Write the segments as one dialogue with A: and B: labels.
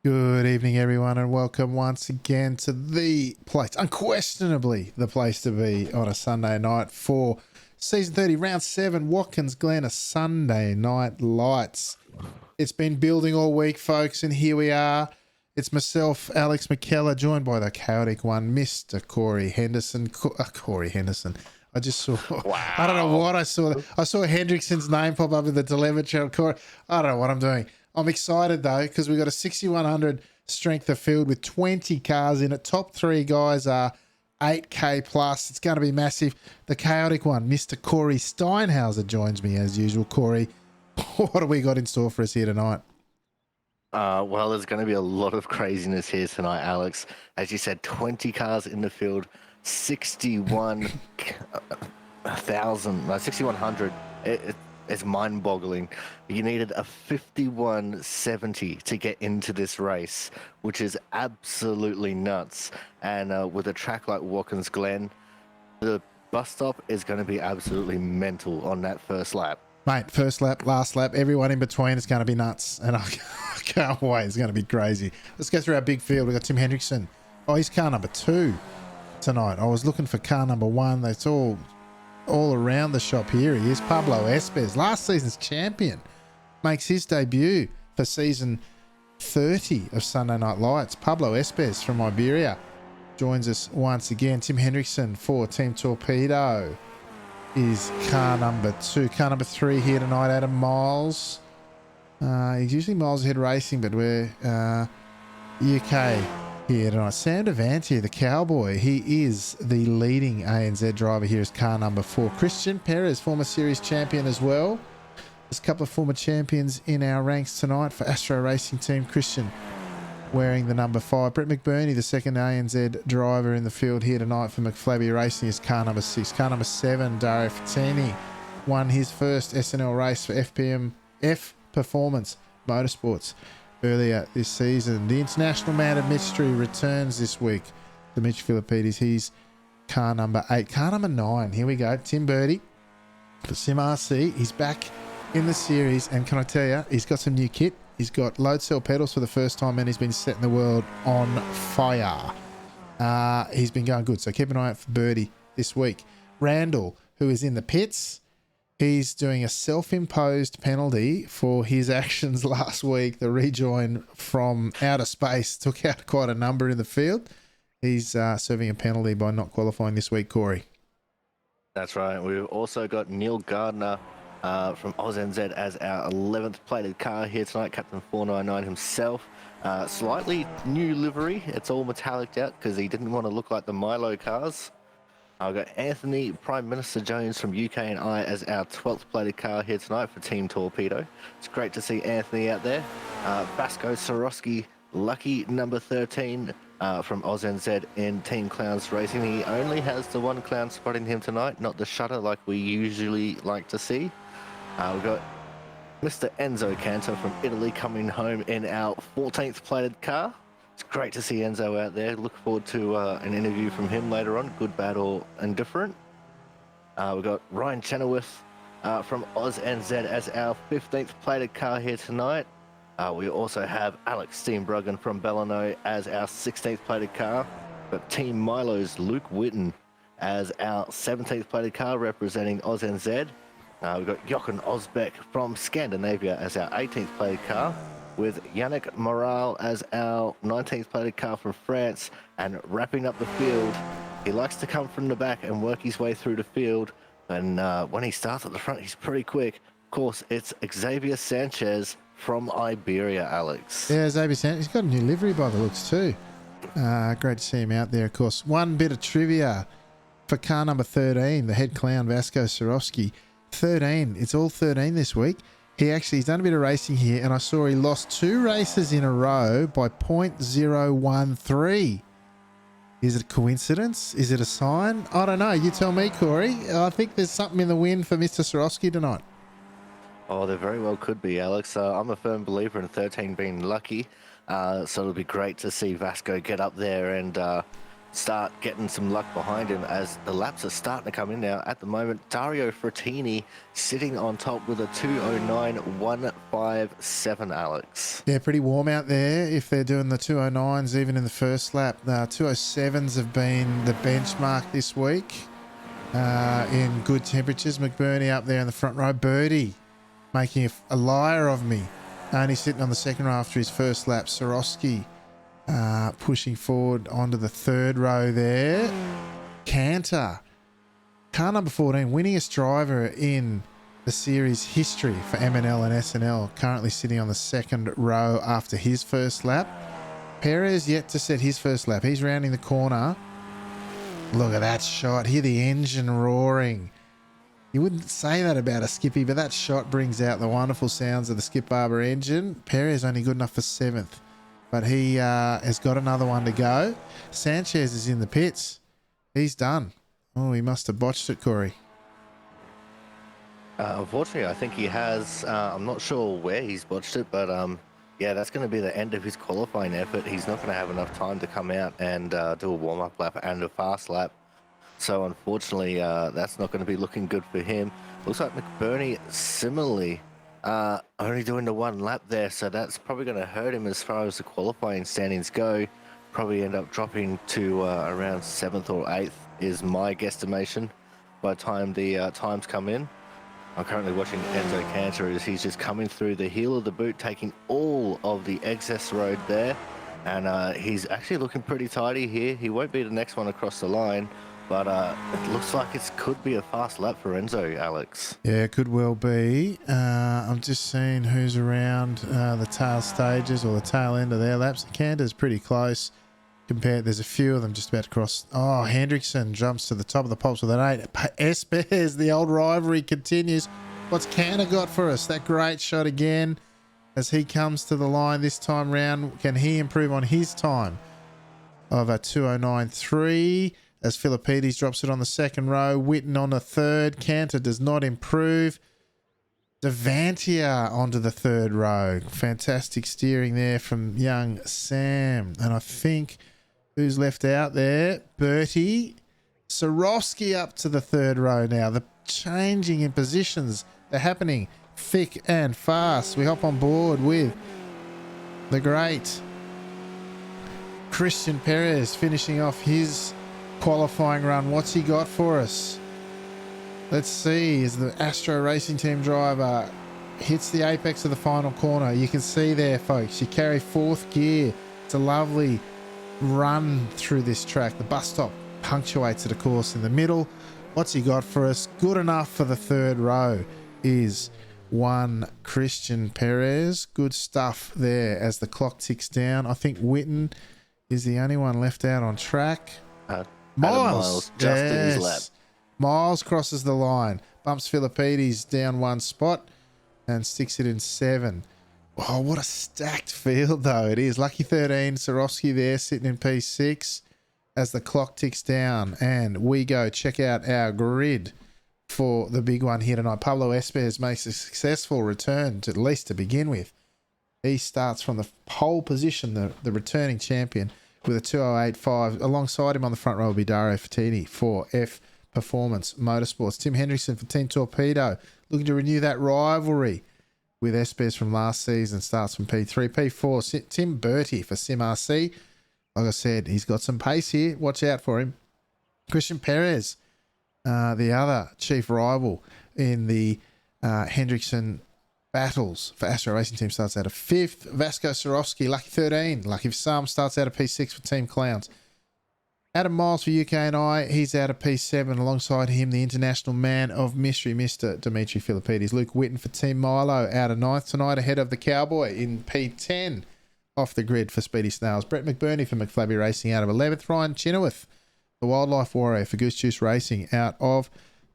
A: Good evening, everyone, and welcome once again to the place, unquestionably the place to be on a Sunday night for Season 30, Round 7, Watkins, Glen, a Sunday Night Lights. It's been building all week, folks, and here we are. It's myself, Alex McKellar, joined by the chaotic one, Mr. Corey Henderson. Corey Henderson. I just saw,
B: Wow.
A: I don't know what I saw. I saw Hendrickson's name pop up in the telemetry. Corey, I don't know what I'm doing. I'm excited, though, because we've got a 6,100 strength of field with 20 cars in it. Top three guys are 8K plus. It's going to be massive. The chaotic one, Mr. Corey Steinhauser, joins me as usual. Corey, what have we got in store for us here tonight?
B: Well, there's going to be a lot of craziness here tonight, Alex. As you said, 20 cars in the field, 6,100. It's mind-boggling. You needed a 5170 to get into this race, which is absolutely nuts. And with a track like Watkins Glen, the bus stop is going to be absolutely mental on that first lap.
A: Mate, first lap, last lap, everyone in between is going to be nuts. And I can't wait. It's going to be crazy. Let's go through our big field. We've got Tim Hendrickson. Oh, he's car number 2 tonight. I was looking for car number 1. That's all around the shop. Here he is. Pablo Espes, last season's champion, makes his debut for season 30 of Sunday Night Lights. Pablo Espes from Iberia joins us once again. Tim Hendrickson for Team Torpedo is car number 2. Car number 3 here tonight, Adam Miles. He's usually Miles Ahead Racing, but we're UK here tonight. Sam Devantier, the cowboy, he is the leading ANZ driver here as car number 4. Christian Perez, former series champion as well. There's a couple of former champions in our ranks tonight for Astro Racing Team. Christian wearing the number 5. Brett McBurney, the second ANZ driver in the field here tonight for McFlabby Racing, is car number 6. Car number 7, Dario Fattini, won his first SNL race for F Performance Motorsports earlier this season. The International Man of Mystery returns this week. The Mitch Philippides, he's car number 8. Car number 9, here we go, Tim Birdie for Sim RC. He's back in the series, and can I tell you, he's got some new kit. He's got load cell pedals for the first time, and he's been setting the world on fire. He's been going good, so keep an eye out for Birdie this week. Randall, who is in the pits, he's doing a self-imposed penalty for his actions last week. The rejoin from outer space took out quite a number in the field. He's serving a penalty by not qualifying this week, Corey.
B: That's right. We've also got Neil Gardner from AusNZ as our 11th plated car here tonight, Captain 499 himself. Slightly new livery. It's all metallic out because he didn't want to look like the Milo cars. I've got Anthony Prime Minister Jones from UK and I as our 12th plated car here tonight for Team Torpedo. It's great to see Anthony out there. Vasco Sorosky, lucky number 13 from AusNZ in Team Clowns Racing. He only has the one clown spotting him tonight, not the shutter like we usually like to see. We've got Mr. Enzo Canto from Italy coming home in our 14th plated car. It's great to see Enzo out there. Look forward to an interview from him later on, good, bad, or indifferent. We've got Ryan Chenoweth from AusNZ as our 15th plated car here tonight. We also have Alex Steenbruggen from Bellano as our 16th plated car. We've got Team Milo's Luke Witten as our 17th plated car representing AusNZ. We've got Jochen Osbeck from Scandinavia as our 18th plated car, with Yannick Moral as our 19th plated car from France. And wrapping up the field, he likes to come from the back and work his way through the field. And when he starts at the front, he's pretty quick. Of course, it's Xavier Sanchez from Iberia, Alex.
A: Yeah, Xavier Sanchez, he's got a new livery by the looks too. Great to see him out there, of course. One bit of trivia for car number 13, the head clown Vasco Sorosky. 13, it's all 13 this week. He's done a bit of racing here, and I saw he lost 2 races in a row by 0.013. Is it a coincidence? Is it a sign? I don't know. You tell me, Corey. I think there's something in the wind for Mr. Sorosky tonight.
B: Oh, there very well could be, Alex. I'm a firm believer in 13 being lucky, so it'll be great to see Vasco get up there and start getting some luck behind him as the laps are starting to come in now. At the moment, Dario Frattini sitting on top with a 209.157, Alex.
A: Yeah, pretty warm out there if they're doing the 209s even in the first lap. 207s have been the benchmark this week in good temperatures. McBurney up there in the front row. Birdie making a liar of me. Only sitting on the second row after his first lap. Sorosky pushing forward onto the third row there. Cantor, car number 14, winningest driver in the series history for MNL and SNL, currently sitting on the second row after his first lap. Perez yet to set his first lap. He's rounding the corner. Look at that shot. Hear the engine roaring. You wouldn't say that about a Skippy, but that shot brings out the wonderful sounds of the Skip Barber engine. Perez only good enough for 7th, but he has got another one to go. Sanchez is in the pits. He's done. Oh, he must have botched it, Corey.
B: Unfortunately, I think he has. I'm not sure where he's botched it, but yeah, that's going to be the end of his qualifying effort. He's not going to have enough time to come out and do a warm-up lap and a fast lap. So unfortunately, that's not going to be looking good for him. Looks like McBurney similarly only doing the one lap there, so that's probably going to hurt him as far as the qualifying standings go. Probably end up dropping to around 7th or 8th is my guesstimation by the time the times come in. I'm currently watching Enzo Cantor as he's just coming through the heel of the boot, taking all of the excess road there. And he's actually looking pretty tidy here. He won't be the next one across the line, but it looks like it could be a fast lap for Enzo, Alex.
A: Yeah, it could well be. I'm just seeing who's around the tail stages or the tail end of their laps. Cantor's pretty close. There's a few of them just about to cross. Oh, Hendrickson jumps to the top of the pops with an 8. Espers, the old rivalry continues. What's Cantor got for us? That great shot again as he comes to the line this time round. Can he improve on his time of a 209.3 as Philippides drops it on the second row? Witten on the third. Cantor does not improve. Devantia onto the third row. Fantastic steering there from young Sam. And I think who's left out there? Bertie. Sorosky up to the third row now. The changing in positions, they're happening thick and fast. We hop on board with the great Christian Perez finishing off his qualifying run. What's he got for us? Let's see, as the Astro Racing Team driver hits the apex of the final corner. You can see there, folks, you carry 4th gear. It's a lovely run through this track. The bus stop punctuates it, of course, in the middle. What's he got for us? Good enough for the third row is one Christian Perez. Good stuff there as the clock ticks down. I think Witten is the only one left out on track.
B: Miles just in his lap.
A: Miles crosses the line, bumps Philippides down 1 spot and sticks it in 7. Oh, what a stacked field, though, it is. Lucky 13, Sorosky there sitting in P6 as the clock ticks down. And we go check out our grid for the big one here tonight. Pablo Espers makes a successful return, at least to begin with. He starts from the pole position, the returning champion, with a 208.5. Alongside him on the front row will be Dario Frattini for F Performance Motorsports. Tim Hendrickson for Team Torpedo, looking to renew that rivalry with Espers from last season. Starts from P3. P4, Tim Bertie for Sim RC. Like I said, he's got some pace here. Watch out for him. Christian Perez, the other chief rival in the Hendrickson battles for Astro Racing Team, starts out of 5th. Vasco Sorosky, Lucky 13. Lucky for some, starts out of P6 for Team Clowns. Adam Miles for UK&I, he's out of P7. Alongside him, the international man of mystery, Mr. Dimitri Philippides. Luke Witten for Team Milo, out of 9th tonight, ahead of the Cowboy in P10. Off the grid for Speedy Snails. Brett McBurney for McFlabby Racing, out of 11th. Ryan Chenoweth, the Wildlife Warrior for Goose Juice Racing, out of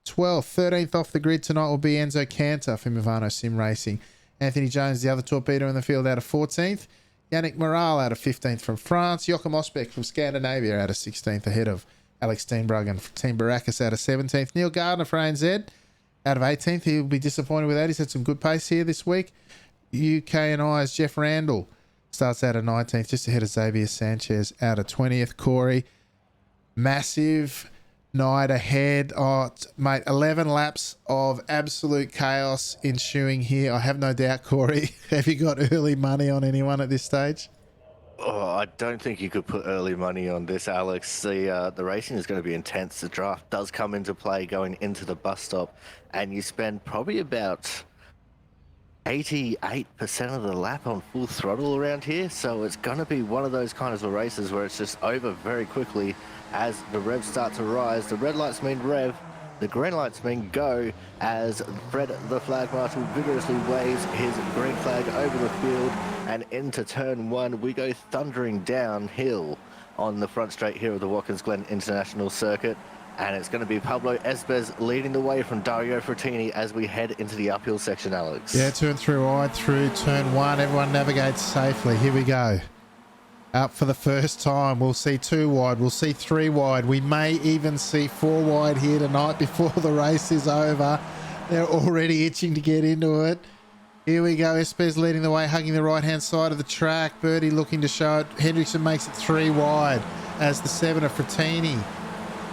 A: 12th. 13th off the grid tonight will be Enzo Cantor for Movano Sim Racing. Anthony Jones, the other torpedo in the field, out of 14th. Yannick Morale out of 15th from France. Joachim Osbeck from Scandinavia out of 16th, ahead of Alex Steenbruggen for Team Baracus out of 17th. Neil Gardner for ANZ out of 18th. He'll be disappointed with that. He's had some good pace here this week. UK&I's Jeff Randall starts out of 19th, just ahead of Xavier Sanchez out of 20th. Corey, Massive night ahead. Oh, mate, 11 laps of absolute chaos ensuing here. I have no doubt, Corey. Have you got early money on anyone at this stage?
B: Oh, I don't think you could put early money on this, Alex. The racing is going to be intense. The draft does come into play going into the bus stop, and you spend probably about 88% of the lap on full throttle around here. So it's going to be one of those kinds of races where it's just over very quickly as the revs start to rise. The red lights mean rev. The green lights mean go as Fred the Flag Marshal vigorously waves his green flag over the field, and into turn one we go thundering downhill on the front straight here of the Watkins Glen International Circuit, and it's going to be Pablo Espes leading the way from Dario Frattini as we head into the uphill section, Alex.
A: Yeah, turn through wide through turn one. Everyone navigates safely. Here we go. Up for the first time. We'll see 2 wide. We'll see 3 wide. We may even see 4 wide here tonight before the race is over. They're already itching to get into it. Here we go. Espes leading the way, hugging the right-hand side of the track. Birdie looking to show it. Hendrickson makes it 3 wide as the 7 of Frattini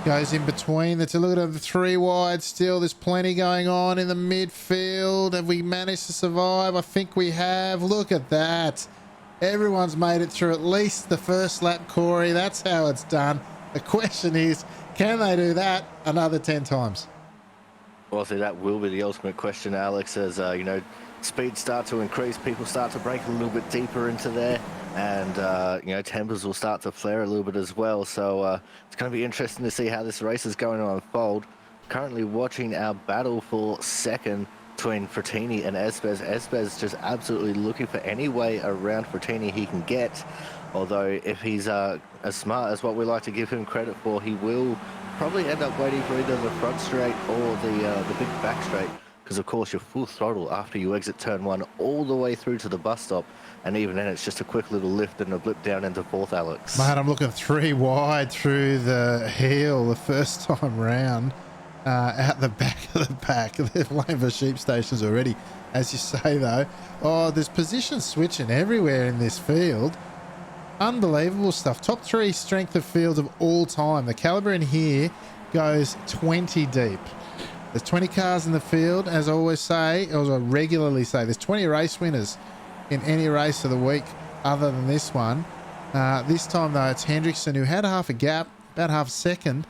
A: goes in between. That's a look at the 3 wide still. There's plenty going on in the midfield. Have we managed to survive? I think we have. Look at that. Everyone's made it through at least the first lap, Corey. That's how it's done. The question is, can they do that another 10 times?
B: Well, see, that will be the ultimate question, Alex, as, speeds start to increase, people start to break a little bit deeper into there, and, tempers will start to flare a little bit as well. So it's going to be interesting to see how this race is going to unfold. Currently watching our battle for second between Frattini and Espes. Espes just absolutely looking for any way around Frattini he can get. Although if he's as smart as what we like to give him credit for, he will probably end up waiting for either the front straight or the big back straight. Because of course you're full throttle after you exit turn one all the way through to the bus stop, and even then it's just a quick little lift and a blip down into fourth, Alex.
A: Mate, I'm looking 3 wide through the heel the first time round. Out the back of the pack. They're playing for sheep stations already, as you say, though. Oh, there's position switching everywhere in this field. Unbelievable stuff. Top 3 strength of fields of all time. The caliber in here goes 20 deep. There's 20 cars in the field, as I always say, or as I regularly say. There's 20 race winners in any race of the week other than this one. This time, though, it's Hendrickson, who had half a gap, about half a second.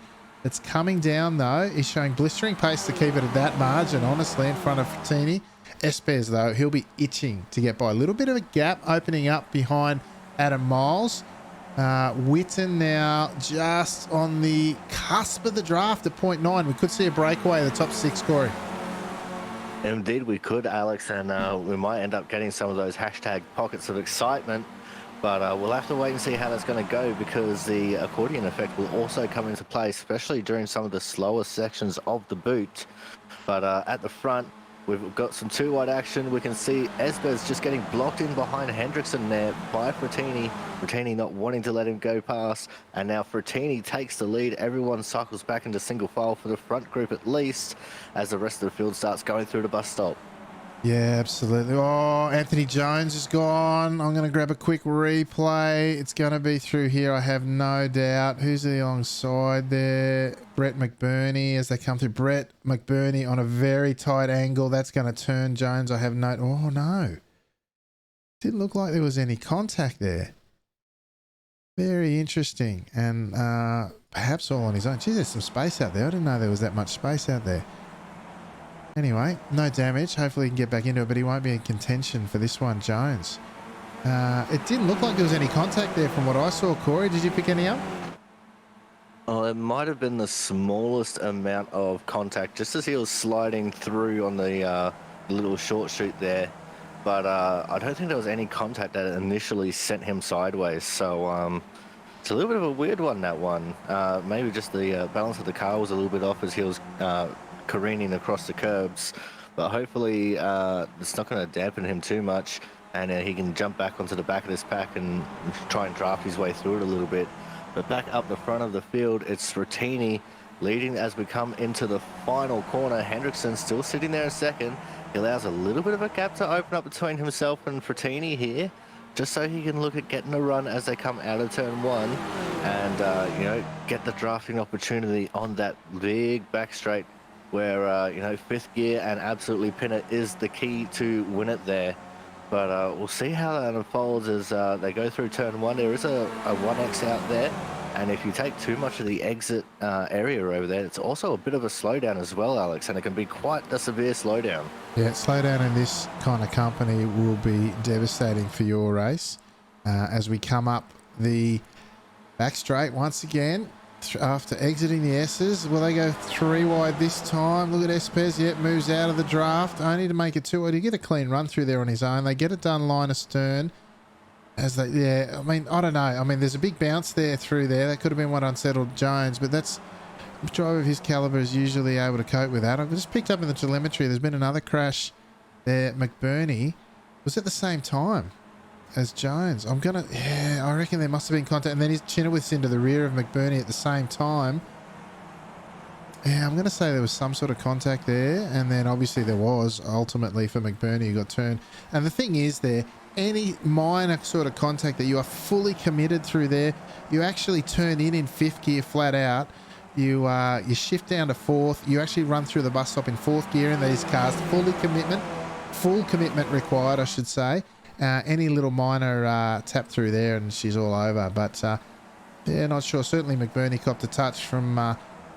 A: It's coming down, though. He's showing blistering pace to keep it at that margin, honestly, in front of Frattini. Espes, though, he'll be itching to get by. A little bit of a gap opening up behind Adam Miles. Witten now just on the cusp of the draft at 0.9. We could see a breakaway of the top 6, Corey.
B: Indeed we could, Alex, and we might end up getting some of those hashtag pockets of excitement. But we'll have to wait and see how that's going to go, because the accordion effect will also come into play, especially during some of the slower sections of the boot. But at the front, we've got some 2 wide action. We can see Espes just getting blocked in behind Hendrickson there by Frattini. Frattini not wanting to let him go past. And now Frattini takes the lead. Everyone cycles back into single file for the front group at least, as the rest of the field starts going through the bus stop.
A: Yeah, absolutely. Oh, Anthony Jones is gone. I'm going to grab a quick replay. It's going to be through here, I have no doubt. Who's alongside there? Brett McBurney as they come through. Brett McBurney on a very tight angle. That's going to turn Jones. I have no... Oh, no. Didn't look like there was any contact there. Very interesting. And perhaps all on his own. Gee, there's some space out there. I didn't know there was that much space out there. Anyway, no damage. Hopefully he can get back into it, but he won't be in contention for this one, Jones. It didn't look like there was any contact there from what I saw, Corey. Did you pick any up?
B: Oh, it might have been the smallest amount of contact, just as he was sliding through on the little short chute there. But I don't think there was any contact that initially sent him sideways. So it's a little bit of a weird one, that one. Maybe just the balance of the car was a little bit off as he was careening across the curbs, but hopefully it's not going to dampen him too much, and he can jump back onto the back of this pack and try and draft his way through it a little bit. But back up the front of the field, it's Frattini leading as we come into the final corner. Hendrickson still sitting there in second. He allows a little bit of a gap to open up between himself and Frattini here, just so he can look at getting a run as they come out of turn one and, you know, get the drafting opportunity on that big back straight where, you know, fifth gear and absolutely pin it is the key to win it there. But we'll see how that unfolds as they go through turn one. There is a 1X out there. And if you take too much of the exit area over there, it's also a bit of a slowdown as well, Alex, and it can be quite a severe slowdown.
A: Yeah, slowdown in this kind of company will be devastating for your race. As we come up the back straight once again, after exiting the S's, will they go 3 wide this time? Look at Espes, yet moves out of the draft, only to make it 2 wide. He get a clean run through there on his own. They get it done line astern. As they, yeah, I mean, I don't know. I mean, there's a big bounce there through there. That could have been what unsettled Jones, but that's a driver of his caliber is usually able to cope with that. I've just picked up in the telemetry. There's been another crash there. McBurney was at the same time as Jones. I reckon there must have been contact, and then he's Chinowith's into the rear of McBurney at the same time. Yeah, I'm going to say there was some sort of contact there, and then obviously there was ultimately for McBurney who got turned. And the thing is there, any minor sort of contact that you are fully committed through there, you actually turn in fifth gear flat out. You shift down to fourth. You actually run through the bus stop in fourth gear in these cars. Full commitment required, I should say. Any little minor tap through there and she's all over. But yeah, not sure. Certainly McBurney copped a touch from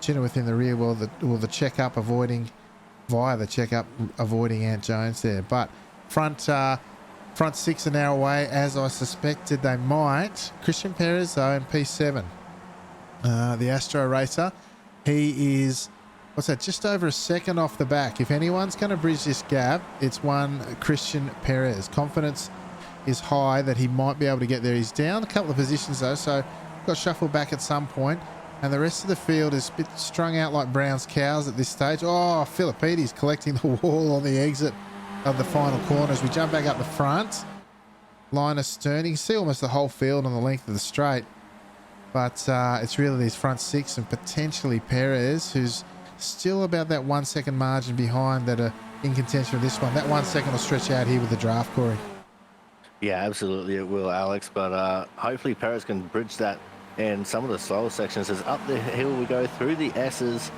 A: Chinowith in the rear. Well, the checkup avoiding Ant Jones there. But Front six are now away, as I suspected they might. Christian Perez, though, in P7. The Astro racer. He is, just over a second off the back. If anyone's going to bridge this gap, it's one Christian Perez. Confidence is high that he might be able to get there. He's down a couple of positions, though, so got shuffled back at some point. And the rest of the field is a bit strung out like Brown's cows at this stage. Oh, Filippides collecting the wall on the exit of the final corner as we jump back up the front. Line astern. You can see almost the whole field on the length of the straight. But it's really these front six and potentially Perez, who's still about that 1 second margin behind that are in contention with this one. That 1 second will stretch out here with the draft, Corey. Yeah,
B: absolutely it will, Alex. But hopefully Perez can bridge that in some of the slower sections. As up the hill we go through the S's.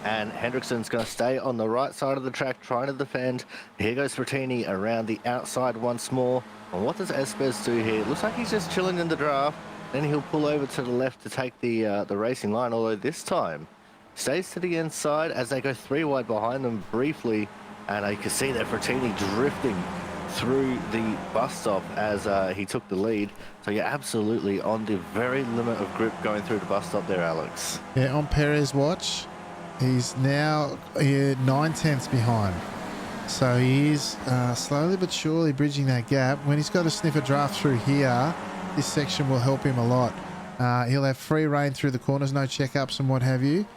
B: And Hendrickson's going to stay on the right side of the track, trying to defend. Here goes Frattini around the outside once more. And what does Espes do here? Looks like he's just chilling in the draft. Then he'll pull over to the left to take the racing line, although this time stays to the inside as they go 3 wide behind them briefly. And you can see that Frattini drifting through the bus stop as he took the lead. So you're absolutely on the very limit of grip going through the bus stop there, Alex.
A: Yeah, on Perez watch. He's now 9/10 behind. So he is slowly but surely bridging that gap. When he's got to sniff a draft through here, this section will help him a lot. He'll have free rein through the corners, no checkups and what have you.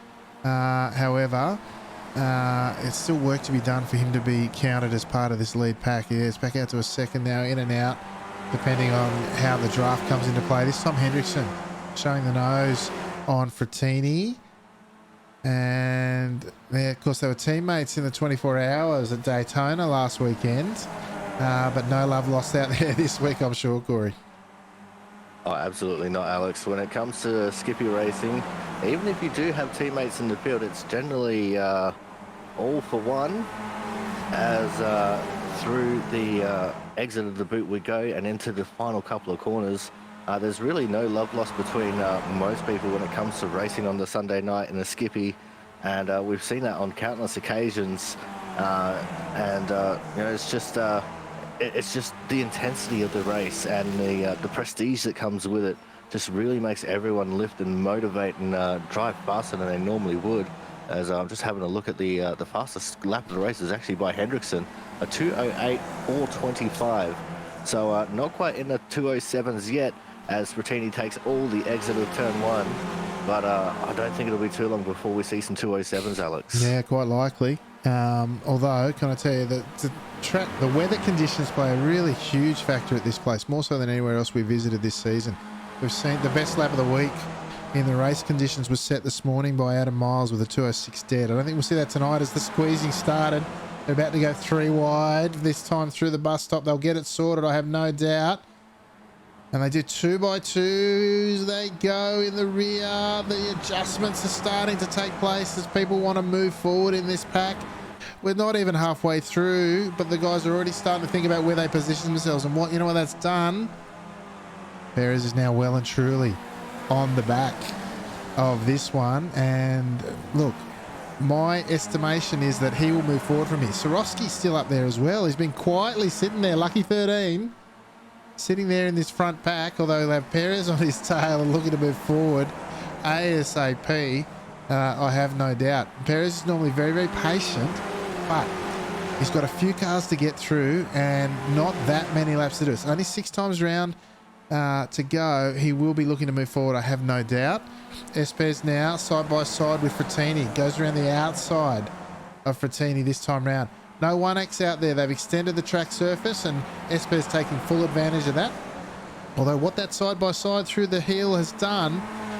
A: However, it's still work to be done for him to be counted as part of this lead pack. Yeah, it's back out to a second now, in and out, depending on how the draft comes into play. This time Hendrickson showing the nose on Frattini. And of course they were teammates in the 24 hours at Daytona last weekend, but no love lost out there this week, I'm sure, Corey.
B: Oh, absolutely not, Alex. When it comes to Skippy racing, even if you do have teammates in the field, it's generally all for one as through the exit of the boot we go and into the final couple of corners. There's really no love lost between most people when it comes to racing on the Sunday night in a Skippy, and we've seen that on countless occasions. You know, it's just the intensity of the race and the prestige that comes with it just really makes everyone lift and motivate and drive faster than they normally would. As I'm just having a look at the fastest lap of the race is actually by Hendrickson, a 2:08.425. So not quite in the 2:07s yet, as Frattini takes all the exit of turn one. But I don't think it'll be too long before we see some 2:07s, Alex.
A: Yeah, quite likely. Although, can I tell you that the weather conditions play a really huge factor at this place, more so than anywhere else we visited this season. We've seen the best lap of the week in the race conditions was set this morning by Adam Miles with a 2:06 dead. I don't think we'll see that tonight as the squeezing started. They're about to go 3 wide this time through the bus stop. They'll get it sorted, I have no doubt. And they do 2x2s. They go in the rear. The adjustments are starting to take place as people want to move forward in this pack. We're not even halfway through, but the guys are already starting to think about where they position themselves. And what, you know what that's done? Perez is now well and truly on the back of this one. And look, my estimation is that he will move forward from here. Swarovski's still up there as well. He's been quietly sitting there, lucky 13. Sitting there in this front pack, although he'll have Perez on his tail and looking to move forward ASAP, I have no doubt. Perez is normally very, very patient, but he's got a few cars to get through and not that many laps to do. It's only 6 times round to go. He will be looking to move forward, I have no doubt. Espes now side by side with Frattini. Goes around the outside of Frattini this time round. No 1X out there. They've extended the track surface and Espes taking full advantage of that. Although what that side-by-side through the heel has done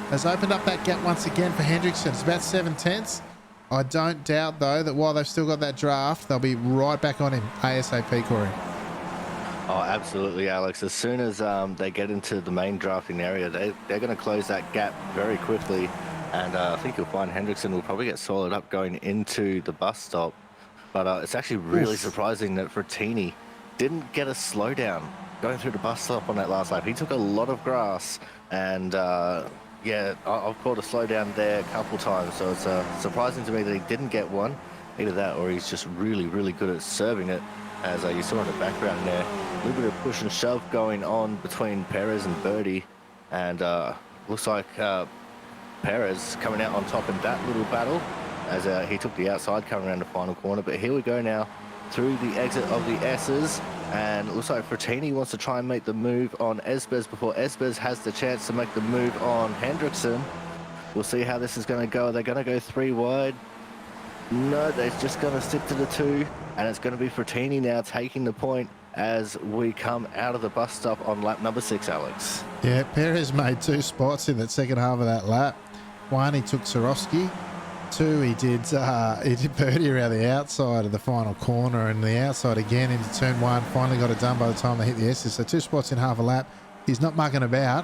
A: has opened up that gap once again for Hendrickson. It's about 7/10. I don't doubt, though, that while they've still got that draft, they'll be right back on him ASAP, Corey.
B: Oh, absolutely, Alex. As soon as they get into the main drafting area, they're going to close that gap very quickly. And I think you'll find Hendrickson will probably get swallowed up going into the bus stop. But it's actually really surprising that Frattini didn't get a slowdown going through the bus stop on that last lap. He took a lot of grass, and yeah, I've caught a slowdown there a couple times. So it's surprising to me that he didn't get one. Either that or he's just really, really good at serving it. As you saw in the background there, a little bit of push and shove going on between Perez and Birdie. And looks like Perez coming out on top in that little battle, as he took the outside coming around the final corner. But here we go now through the exit of the S's, and it looks like Frattini wants to try and make the move on Espes before Espes has the chance to make the move on Hendrickson. We'll see how this is going to go. They're going to go 3 wide. No, they're just going to stick to the 2, and it's going to be Frattini now taking the point as we come out of the bus stop on lap number 6, Alex.
A: Yeah, Perez made 2 spots in that second half of that lap. 1, he took Swarovski. 2, he did birdie around the outside of the final corner, and the outside again into turn 1. Finally got it done by the time they hit the S's. So 2 spots in half a lap. He's not mucking about.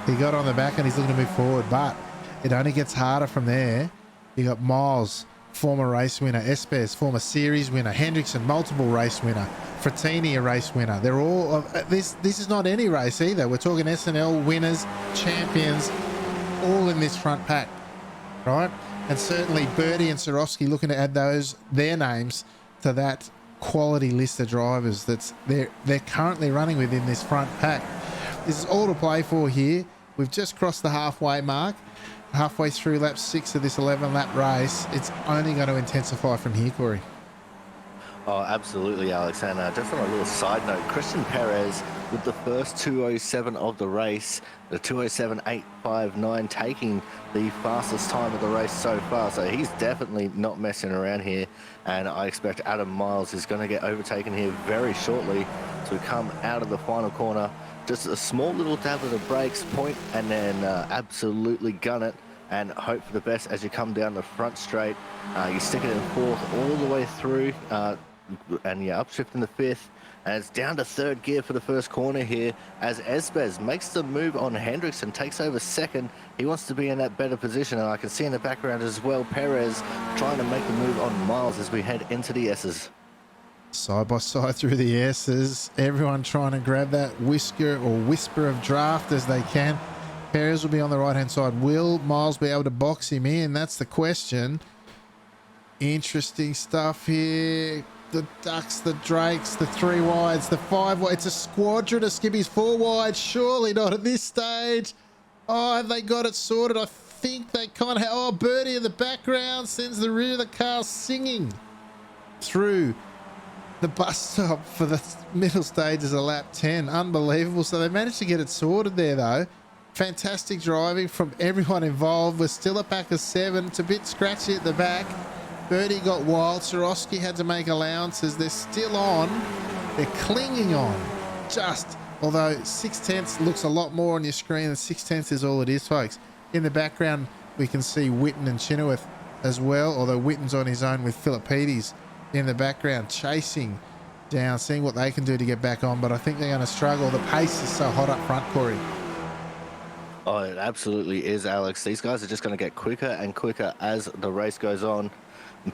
A: He got on the back and he's looking to move forward, but it only gets harder from there. You got Miles, former race winner; Espes, former series winner; Hendrickson, multiple race winner; Frattini, a race winner. They're all this is not any race either. We're talking SNL winners, champions, all in this front pack, right? And certainly Birdie and Swarovski looking to add their names to that quality list of drivers that's they're currently running within this front pack. This is all to play for here. We've just crossed the halfway mark, halfway through lap 6 of this 11-lap race. It's only going to intensify from here, Corey.
B: Oh, absolutely, Alex. And just on a little side note, Christian Perez with the first 2:07 of the race, the 2:07.859, taking the fastest time of the race so far. So he's definitely not messing around here. And I expect Adam Miles is going to get overtaken here very shortly to come out of the final corner. Just a small little dab of the brakes, point, and then absolutely gun it and hope for the best as you come down the front straight. You stick it in 4th all the way through, and you're upshift in the 5th, and it's down to 3rd gear for the first corner here as Espes makes the move on Hendrickson, takes over 2nd. He wants to be in that better position, and I can see in the background as well Perez trying to make the move on Miles as we head into the S's.
A: Side by side through the S's, everyone trying to grab that whisper of draft as they can. Perez will be on the right hand side. Will Miles be able to box him in? That's the question. Interesting stuff here. The Ducks, the Drakes, the 3 wides, the 5 wides. It's a squadron of skippies. 4 wide, surely not at this stage. Oh, have they got it sorted? I think they kind of have. Oh, Birdie in the background sends the rear of the car singing through the bus stop for the middle stages of lap 10. Unbelievable. So they managed to get it sorted there, though. Fantastic driving from everyone involved. We're still a pack of 7. It's a bit scratchy at the back. Birdie got wild. Swarovski had to make allowances. They're still on. They're clinging on. Just, although 6/10 looks a lot more on your screen than 6/10 is all it is, folks. In the background, we can see Witten and Chenoweth as well, although Witten's on his own with Philippides in the background chasing down, seeing what they can do to get back on, but I think they're going to struggle. The pace is so hot up front, Corey.
B: Oh, it absolutely is, Alex. These guys are just going to get quicker and quicker as the race goes on.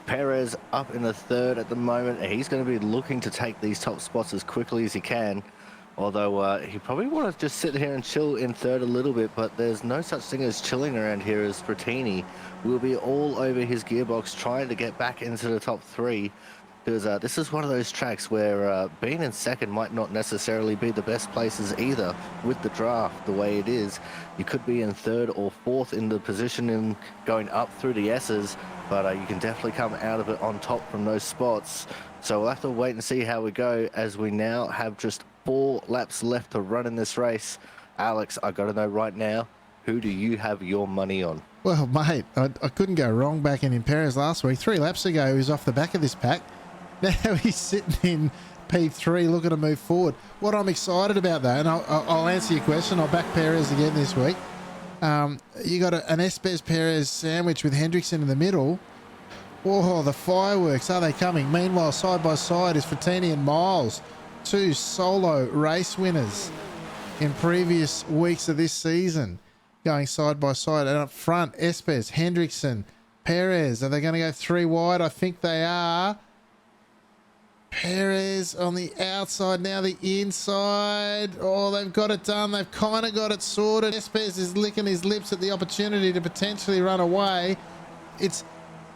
B: Perez up in the third at the moment. He's going to be looking to take these top spots as quickly as he can. Although he probably want to just sit here and chill in third a little bit, but there's no such thing as chilling around here, as Frattini will be all over his gearbox trying to get back into the top three. Because this is one of those tracks where being in second might not necessarily be the best places either with the draft the way it is. You could be in third or fourth in the position in going up through the S's, but you can definitely come out of it on top from those spots. So we'll have to wait and see how we go, as we now have just 4 laps left to run in this race. Alex, I got to know right now, who do you have your money on?
A: Well, mate, I couldn't go wrong backing in Perez last week. 3 laps ago, he was off the back of this pack. Now he's sitting in P3 looking to move forward. What I'm excited about, though, and I'll answer your question, I'll back Perez again this week. You got an Perez sandwich with Hendrickson in the middle. Oh, the fireworks, are they coming? Meanwhile, side by side is Frattini and Miles, 2 solo race winners in previous weeks of this season, going side by side. And up front, Hendrickson, Perez. Are they going to go 3 wide? I think they are. Perez on the outside, now the inside. Oh, they've got it done. They've kind of got it sorted. Espes is licking his lips at the opportunity to potentially run away. It's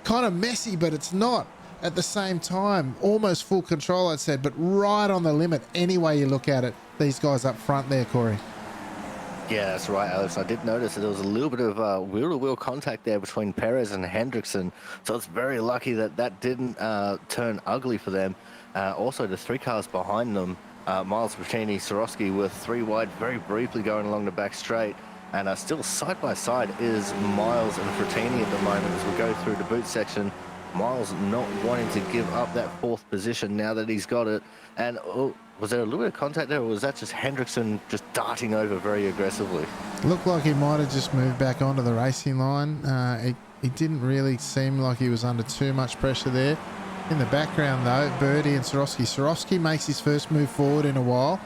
A: kind of messy, but it's not at the same time. Almost full control, I'd said, but right on the limit any way you look at it. These guys up front there, Corey.
B: Yeah, that's right, Alex. I did notice that there was a little bit of wheel-to-wheel contact there between Perez and Hendrickson, so it's very lucky that that didn't turn ugly for them. Also, the 3 cars behind them, Miles, Frattini, Sorowski, were 3 wide very briefly going along the back straight, and still side by side is Miles and Frattini at the moment as we go through the boot section. Miles not wanting to give up that 4th position now that he's got it. And was there a little bit of contact there, or was that just Hendrickson just darting over very aggressively?
A: Looked like he might have just moved back onto the racing line. It didn't really seem like he was under too much pressure there. In the background, though, Birdie and Sorowski. Sorowski makes his first move forward in a while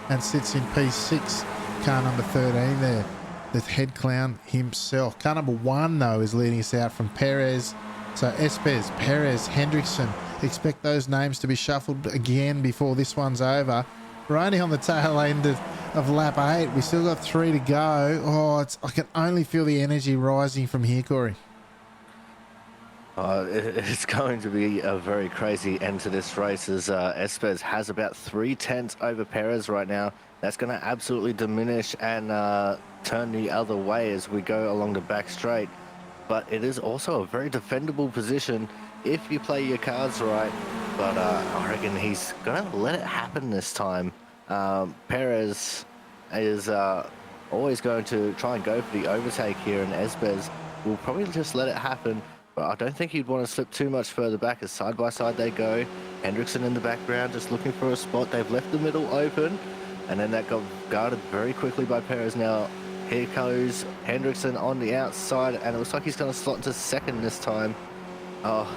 A: and sits in P6, car number 13 there, the head clown himself. Car number 1, though, is leading us out from Perez. So Espes, Perez, Hendrickson. Expect those names to be shuffled again before this one's over. We're only on the tail end of lap 8. We still got 3 to go. Oh, I can only feel the energy rising from here, Corey.
B: It's going to be a very crazy end to this race, as Espes has about 3/10 over Perez right now. That's going to absolutely diminish and turn the other way as we go along the back straight. But it is also a very defendable position if you play your cards right. But I reckon he's going to let it happen this time. Perez is always going to try and go for the overtake here, and Espes will probably just let it happen. But I don't think he'd want to slip too much further back, as side by side they go. Hendrickson in the background just looking for a spot. They've left the middle open, and then that got guarded very quickly by Perez. Now here goes Hendrickson on the outside, and it looks like he's going to slot into second this time. Oh,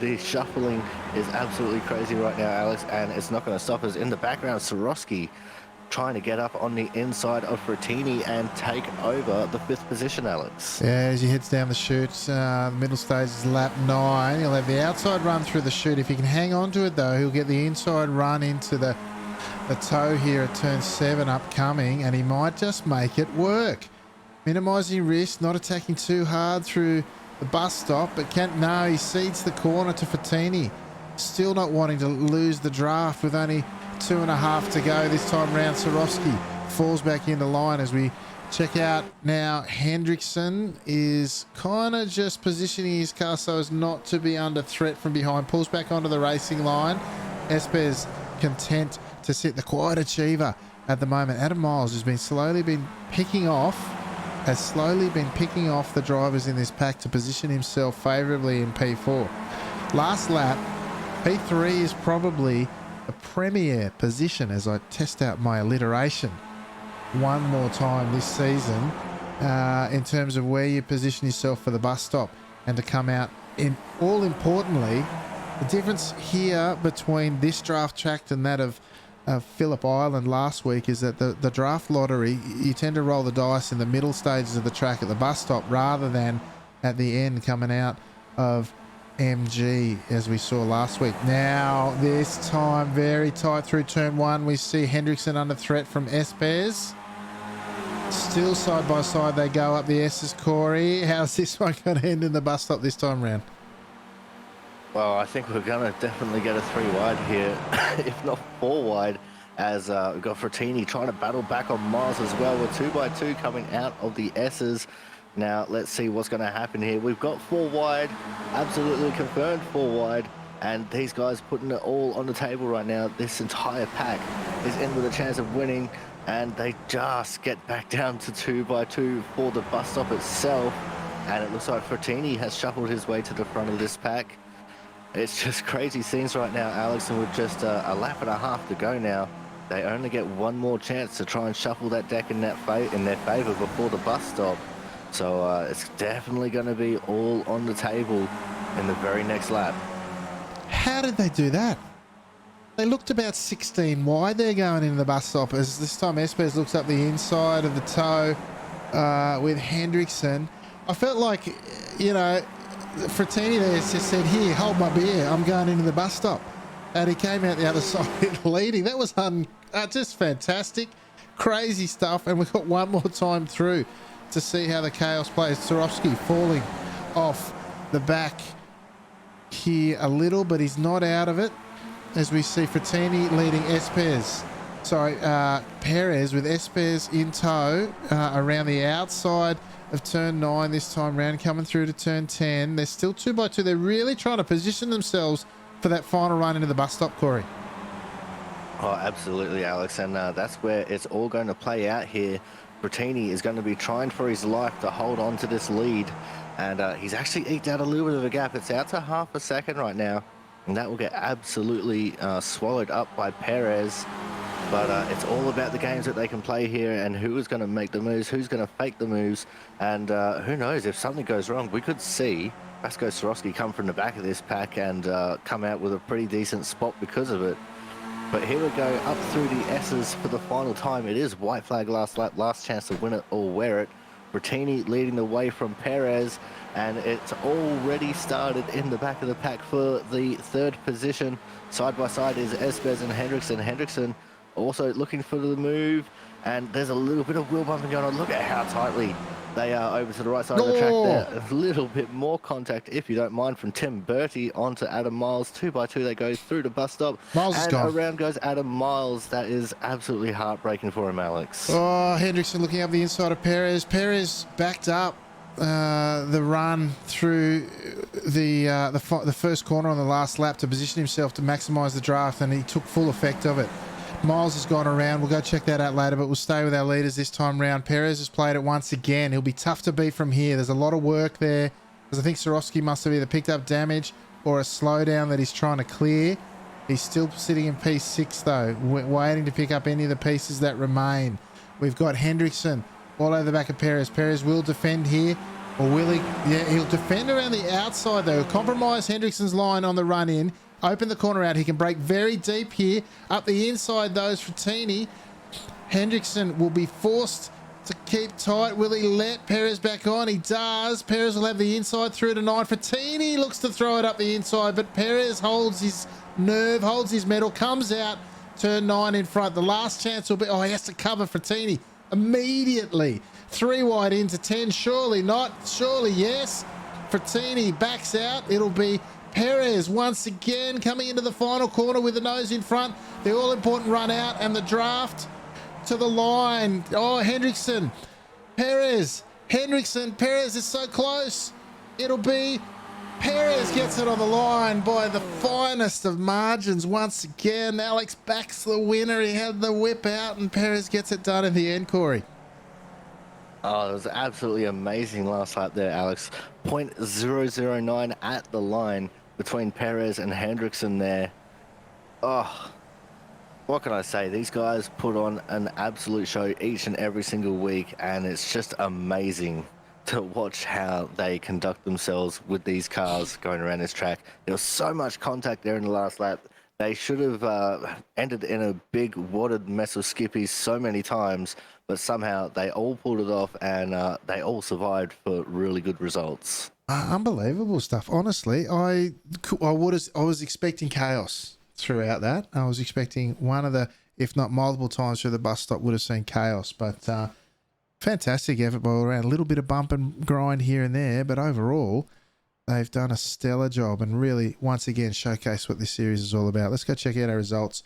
B: the shuffling is absolutely crazy right now, Alex, and it's not going to stop us. In the background, Sorowski trying to get up on the inside of Frattini and take over the 5th position, Alex.
A: Yeah, as he heads down the chute, the middle stage is lap 9. He'll have the outside run through the chute. If he can hang on to it, though, he'll get the inside run into the toe here at turn 7 upcoming, and he might just make it work. Minimising risk, not attacking too hard through the bus stop, but he cedes the corner to Frattini. Still not wanting to lose the draft with only 2.5 to go this time round. Sorowski falls back into line as we check out now. Hendrickson is kind of just positioning his car so as not to be under threat from behind. Pulls back onto the racing line. Espes content to sit the quiet achiever at the moment. Adam Miles has slowly been picking off the drivers in this pack to position himself favourably in P4. Last lap, P3 is probably a premier position as I test out my alliteration one more time this season in terms of where you position yourself for the bus stop and to come out in, all importantly, The difference here between this draft track and that of Phillip Island last week is that the draft lottery, you tend to roll the dice in the middle stages of the track at the bus stop rather than at the end coming out of MG as we saw last week. Now this time very tight through turn 1. We see Hendrickson under threat from Espers. Still side by side they go up the S's. Corey, how's this one going to end in the bus stop this time round?
B: Well, I think we're going to definitely get a 3 wide here, if not 4 wide, as we've got Frattini trying to battle back on Miles as well. We're 2x2 coming out of the S's. Now, let's see what's going to happen here. We've got 4 wide, absolutely confirmed 4 wide, and these guys putting it all on the table right now. This entire pack is in with a chance of winning, and they just get back down to 2x2 for the bus stop itself. And it looks like Frattini has shuffled his way to the front of this pack. It's just crazy scenes right now, Alex, and with just a lap and a half to go now, they only get one more chance to try and shuffle that deck in their favor before the bus stop. So it's definitely going to be all on the table in the very next lap.
A: How did they do that? They looked about 16 wide there going into the bus stop, as this time Espers looks up the inside of the toe with Hendrickson. I felt like, you know, Frattini there just said, here, hold my beer, I'm going into the bus stop. And he came out the other side leading. That was just fantastic, crazy stuff. And we've got one more time through to see how the chaos plays. Swarovski falling off the back here a little, but he's not out of it. As we see Frattini leading Perez with Espers in tow around the outside of turn 9 this time round, coming through to turn 10. They're still 2x2. They're really trying to position themselves for that final run into the bus stop, Corey.
B: Oh, absolutely, Alex, and that's where it's all going to play out here. Frattini is going to be trying for his life to hold on to this lead, and he's actually eked out a little bit of a gap. It's out to half a second right now, and that will get absolutely swallowed up by Perez. But it's all about the games that they can play here, and who is going to make the moves, who's going to fake the moves, and who knows, if something goes wrong, we could see Vasco Swarovski come from the back of this pack and come out with a pretty decent spot because of it. But here we go, up through the S's for the final time. It is white flag last lap, last chance to win it or wear it. Frattini leading the way from Perez, and it's already started in the back of the pack for the 3rd position. Side by side is Espers and Hendrickson. Hendrickson also looking for the move, and there's a little bit of wheel bumping going on. Look at how tightly they are over to the right side of the track there. A little bit more contact, if you don't mind, from Tim Bertie onto Adam Miles. 2x2, they go through the bus stop.
A: Miles is gone.
B: Around goes Adam Miles. That is absolutely heartbreaking for him, Alex.
A: Oh, Hendrickson looking up the inside of Perez. Perez backed up the run through the first corner on the last lap to position himself to maximise the draft, and he took full effect of it. Miles has gone around. We'll go check that out later, but we'll stay with our leaders this time round. Perez has played it once again. He'll be tough to beat from here. There's a lot of work there, because I think Swarovski must have either picked up damage or a slowdown that he's trying to clear. He's still sitting in P6 though, waiting to pick up any of the pieces that remain. We've got Hendrickson all over the back of Perez. Perez will defend here, or will he? Yeah, he'll defend around the outside though. Compromise Hendrickson's line on the run in. Open the corner out. He can break very deep here. Up the inside, those Frattini. Hendrickson will be forced to keep tight. Will he let Perez back on? He does. Perez will have the inside through to 9. Frattini looks to throw it up the inside, but Perez holds his nerve, holds his mettle, comes out, turn 9 in front. The last chance will be, oh, he has to cover Frattini immediately. 3 wide into 10. Surely not. Surely yes. Frattini backs out. It'll be Perez once again coming into the final corner with the nose in front. The all-important run out and the draft to the line. Oh, Hendrickson, Perez, Hendrickson, Perez is so close. It'll be Perez gets it on the line by the finest of margins once again. Alex backs the winner. He had the whip out and Perez gets it done in the end, Corey.
B: Oh, it was absolutely amazing last lap there, Alex. 0.009 at the line between Perez and Hendrickson there. Oh, what can I say? These guys put on an absolute show each and every single week, and it's just amazing to watch how they conduct themselves with these cars going around this track. There was so much contact there in the last lap. They should have ended in a big watered mess of skippies so many times, but somehow they all pulled it off and they all survived for really good results.
A: Unbelievable stuff. Honestly, I was expecting chaos throughout that. I was expecting one of the, if not multiple times through the bus stop, would have seen chaos. But fantastic effort by all around. A little bit of bump and grind here and there, but overall, they've done a stellar job and really, once again, showcase what this series is all about. Let's go check out our results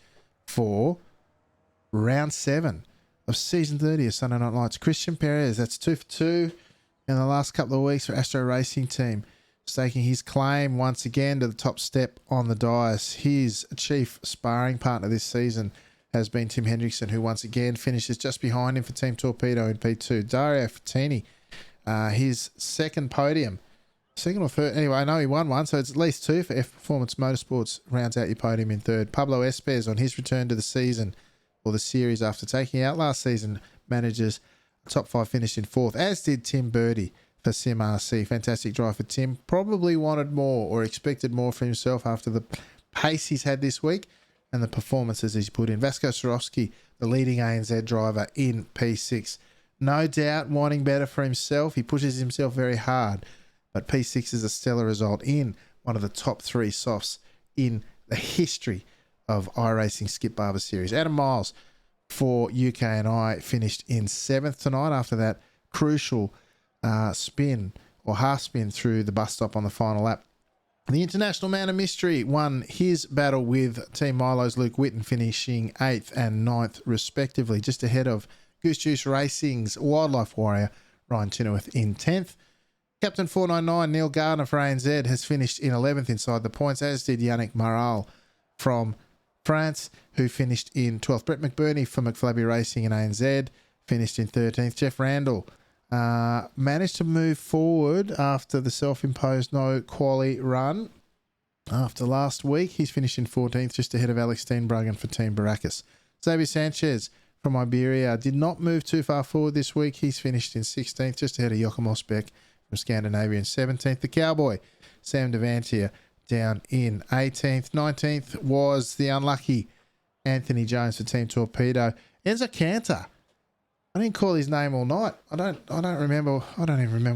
A: for round 7 of season 30 of Sunday Night Lights. Christian Perez, that's 2 for 2 in the last couple of weeks for Astro Racing Team, staking his claim once again to the top step on the dice. His chief sparring partner this season has been Tim Hendrickson, who once again finishes just behind him for Team Torpedo in P2. Dario Fratini, his second podium. Second or third? Anyway, I know he won one, so it's at least 2 for F Performance Motorsports. Rounds out your podium in third. Pablo Espes on his return to the season, or the series after taking out last season, manages a top 5 finish in fourth, as did Tim Birdie for Sim RC. Fantastic drive for Tim. Probably wanted more or expected more for himself after the pace he's had this week and the performances he's put in. Vasco Sorowski, the leading ANZ driver in P6. No doubt wanting better for himself. He pushes himself very hard. But P6 is a stellar result in one of the top 3 softs in the history of iRacing Skip Barber Series. Adam Miles for UK and I finished in 7th tonight after that crucial spin or half spin through the bus stop on the final lap. The International Man of Mystery won his battle with Team Milo's Luke Whitten, finishing 8th and 9th respectively, just ahead of Goose Juice Racing's Wildlife Warrior Ryan Chenoweth in 10th. Captain 499 Neil Gardner for ANZ has finished in 11th inside the points, as did Yannick Maral from France, who finished in 12th. Brett McBurney for McFlabby Racing in ANZ finished in 13th. Jeff Randall managed to move forward after the self-imposed no quali run after last week. He's finished in 14th, just ahead of Alex Steenbruggen for Team Baracus. Xavier Sanchez from Iberia did not move too far forward this week. He's finished in 16th, just ahead of Joachim Osbeck from Scandinavia in 17th. The Cowboy, Sam Devantier, down in 18th. 19th was the unlucky Anthony Jones for Team Torpedo. Enzo Cantor, I didn't call his name all night. I don't even remember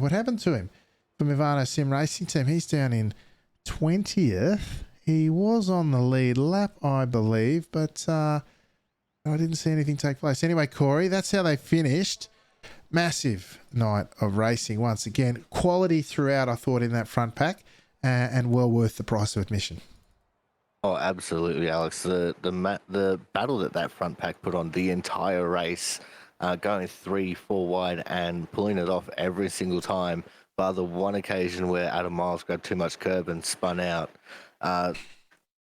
A: what happened to him. From Ivano Sim Racing Team, he's down in 20th. He was on the lead lap, I believe, but I didn't see anything take place. Anyway, Corey, that's how they finished. Massive night of racing once again. Quality throughout, I thought, in that front pack, and well worth the price of admission.
B: Oh, absolutely, Alex. The battle that front pack put on the entire race, going 3-4 wide and pulling it off every single time, bar the one occasion where Adam Miles grabbed too much curb and spun out.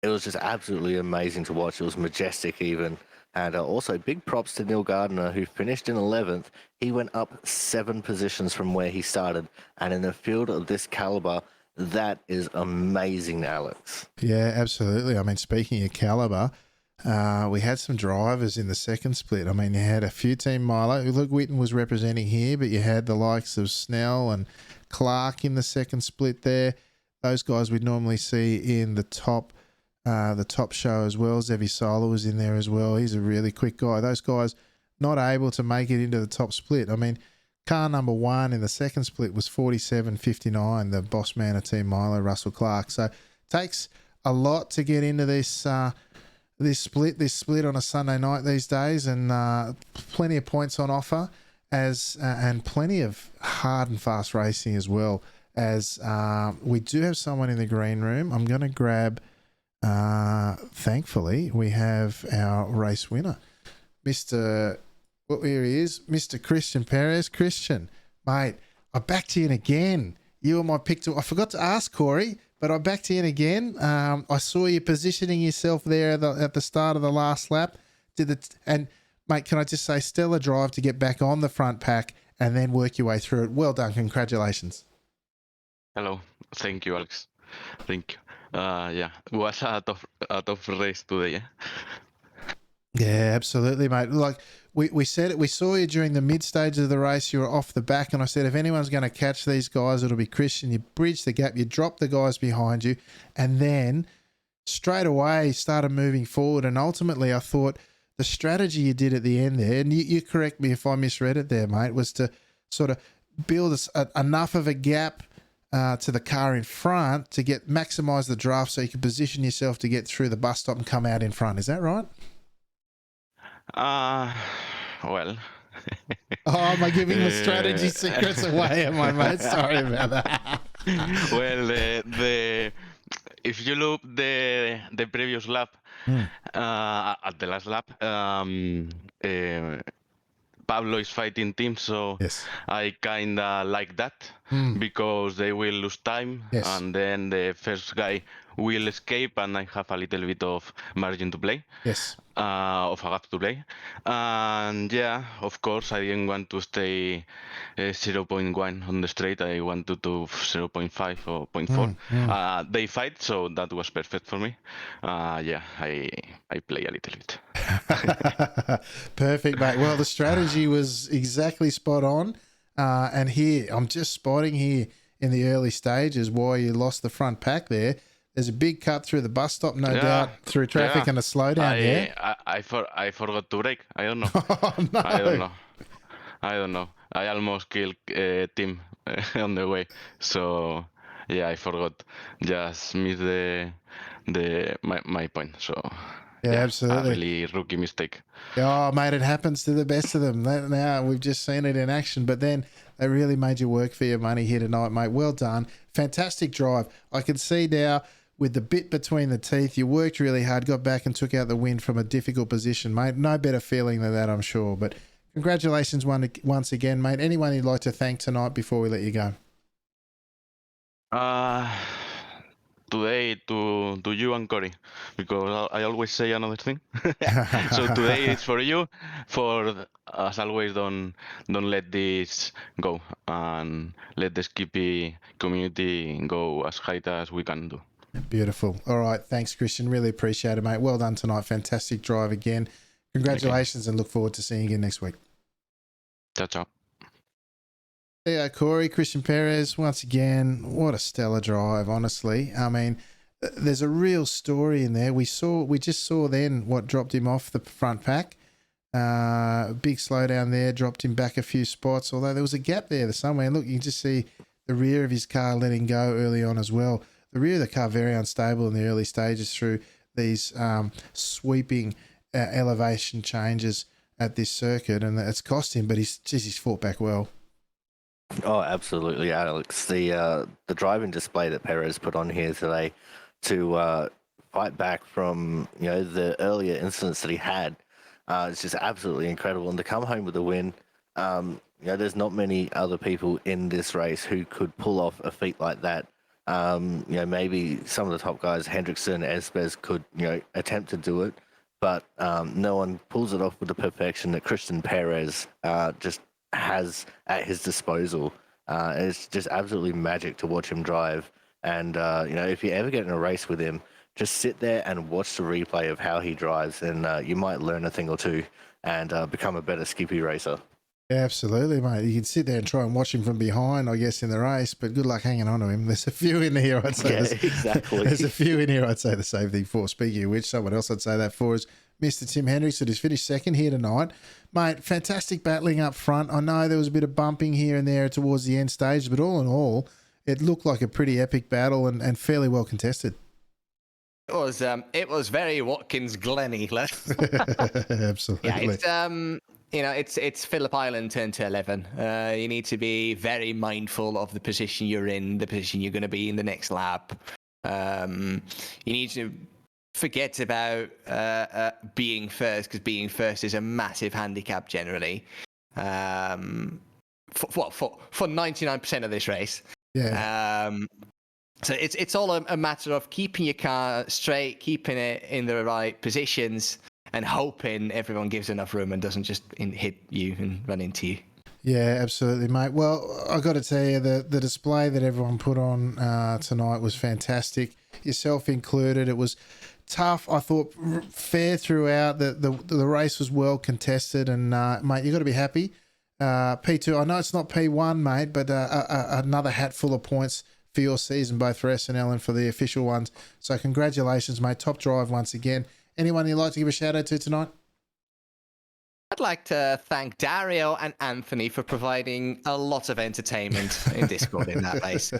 B: It was just absolutely amazing to watch. It was majestic even. And also big props to Neil Gardner, who finished in 11th. He went up 7 positions from where he started. And in a field of this caliber, that is amazing, Alex.
A: Yeah, absolutely. I mean, speaking of caliber, we had some drivers in the second split. I mean, you had a few Team Milo. Luke Whitten was representing here, but you had the likes of Snell and Clark in the second split there. Those guys we'd normally see in the top show as well. Zevi Sola was in there as well. He's a really quick guy. Those guys not able to make it into the top split. I mean, car number 1 in the second split was 47.59, the boss man of Team Milo, Russell Clark. So it takes a lot to get into this split on a Sunday night these days, and plenty of points on offer, and plenty of hard and fast racing as well. As we do have someone in the green room. I'm going to grab. Thankfully, we have our race winner, here he is, Mr. Christian Perez. Christian, mate, I backed you in again. You were my pick I forgot to ask Corey, but I backed you in again. I saw you positioning yourself there at the start of the last lap. And mate, can I just say, stellar drive to get back on the front pack and then work your way through it. Well done, congratulations.
C: Hello, thank you, Alex. Thank you. Yeah, it was a tough race today.
A: Yeah, absolutely, mate. Like, we said it. We saw you during the mid stage of the race. You were off the back, and I said if anyone's going to catch these guys, it'll be Christian. You bridged the gap, you dropped the guys behind you, and then straight away started moving forward. And ultimately, I thought the strategy you did at the end there, and you correct me if I misread it there, mate, was to sort of build enough of a gap to the car in front to maximise the draft so you can position yourself to get through the bus stop and come out in front. Is that right?
C: Well.
A: Oh, am I giving the strategy secrets away, am I, mate? Sorry about that.
C: Well, if you look the previous lap, at the last lap, Pablo is fighting team, so
A: Yes.
C: I kinda like that because they will lose time,
A: Yes.
C: and then the first guy will escape, and I have a little bit of margin to play.
A: Yes.
C: Of a gap to play, and yeah, of course, I didn't want to stay 0.1 on the straight. I wanted to 0.5 or 0.4. They fight, so that was perfect for me. Yeah, I play a little bit.
A: Perfect, mate. Well, the strategy was exactly spot on. And here, I'm just spotting here in the early stages why you lost the front pack there. There's a big cut through the bus stop, no doubt, through traffic and a slowdown.
C: I forgot to brake. I don't know.
A: Oh, no.
C: I don't know. I almost killed Tim on the way. So yeah, I forgot. Just missed my point. So
A: Yeah, absolutely.
C: A really rookie mistake.
A: Oh, mate, it happens to the best of them. Now we've just seen it in action, but then they really made you work for your money here tonight, mate. Well done. Fantastic drive. I can see now with the bit between the teeth, you worked really hard, got back and took out the win from a difficult position, mate. No better feeling than that, I'm sure. But congratulations once again, mate. Anyone you'd like to thank tonight before we let you go?
C: Today to you and Corey, because I always say another thing. So today it's for you. For as always, don't let this go, and let the Skippy community go as high as we can do.
A: Beautiful. All right. Thanks, Christian. Really appreciate it, mate. Well done tonight. Fantastic drive again. Congratulations, and look forward to seeing you again next week.
C: Ciao, ciao.
A: Yeah, Corey, Christian Perez, once again, what a stellar drive, honestly. I mean, there's a real story in there. We just saw then what dropped him off the front pack. Big slowdown there, dropped him back a few spots, although there was a gap there somewhere. And look, you can just see the rear of his car letting go early on as well. The rear of the car very unstable in the early stages through these sweeping elevation changes at this circuit, and it's cost him, but he's fought back well.
B: Oh, absolutely, Alex. The driving display that Perez put on here today to fight back from the earlier incidents that he had, it's just absolutely incredible. And to come home with a win, there's not many other people in this race who could pull off a feat like that. Maybe some of the top guys, Hendrickson, Espes, could attempt to do it, but no one pulls it off with the perfection that Christian Perez just has at his disposal. It's just absolutely magic to watch him drive. And if you ever get in a race with him, just sit there and watch the replay of how he drives, and you might learn a thing or two and become a better Skippy racer.
A: Yeah, absolutely, mate. You can sit there and try and watch him from behind, I guess, in the race, but good luck hanging on to him. There's a few in here, I'd say.
B: Yeah, exactly.
A: There's a few in here, I'd say the same thing for. Speaking of which, someone else I'd say that for is Mr. Tim Hendrickson, who's finished second here tonight. Mate, fantastic battling up front. I know there was a bit of bumping here and there towards the end stage, but all in all, it looked like a pretty epic battle and fairly well contested.
D: It was very Watkins Glenny.
A: Absolutely.
D: Yeah, it's Phillip Island turned to 11. You need to be very mindful of the position you're in, the position you're going to be in the next lap. You need to forget about being first, because being first is a massive handicap generally. For 99% of this race.
A: Yeah.
D: So it's all a matter of keeping your car straight, keeping it in the right positions, and hoping everyone gives enough room and doesn't just hit you and run into you.
A: Yeah, absolutely, mate. Well, I got to tell you, the display that everyone put on tonight was fantastic, yourself included. It was tough. I thought fair throughout. The race was well contested, and mate, you got to be happy. P2, I know it's not P1, mate, but another hat full of points for your season, both for SNL and for the official ones. So congratulations, mate. Top drive once again. Anyone you'd like to give a shout out to tonight?
D: I'd like to thank Dario and Anthony for providing a lot of entertainment in Discord in that race.